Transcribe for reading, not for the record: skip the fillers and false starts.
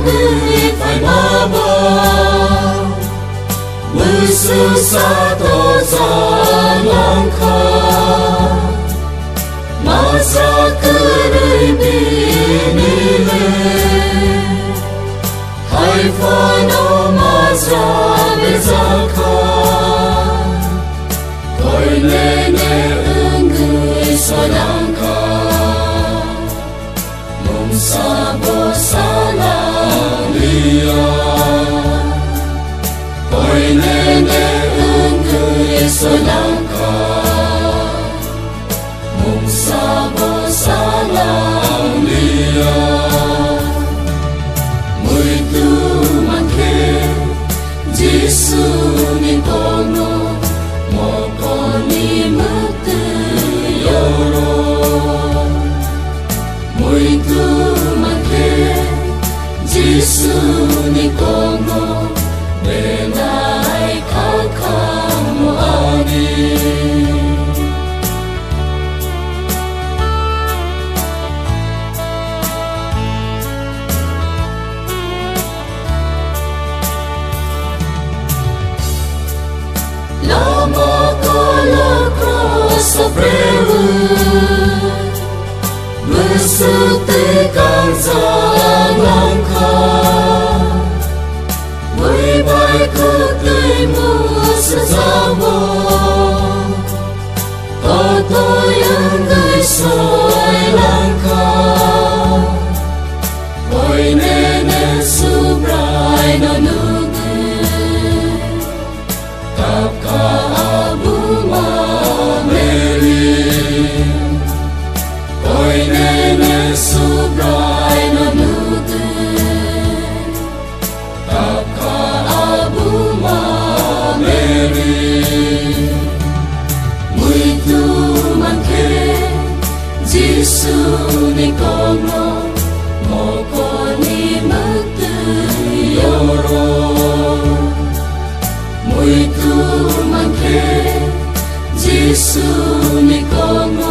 người phải bỏ bỏ mưa sư xa tổ gió lòng khó mà ra cứ đời bị lệ hai phó nó mà ra về ra khó coi lệ nè ương người so đang khó mong xa bồ xa lòng lia coi lệ nè ương người so đang khó mong xa bồ xa lòng lia mười tu mang khe Giêsu ni kono mo koni mukti yoro mười tu mang khe Giêsu ni kono để lại khát khao ani Lama kala cross bersetikan jangan kau Bye-bye ketimu sesama Kata yang gesoi langkah Oi nenek subrai nanuge Tapka abu mameri Oi nenek subrai nanuge Tapka abu mameri Muito manke Giêsu ni kono moko ni mukti yoro Muito manke Giêsu ni kono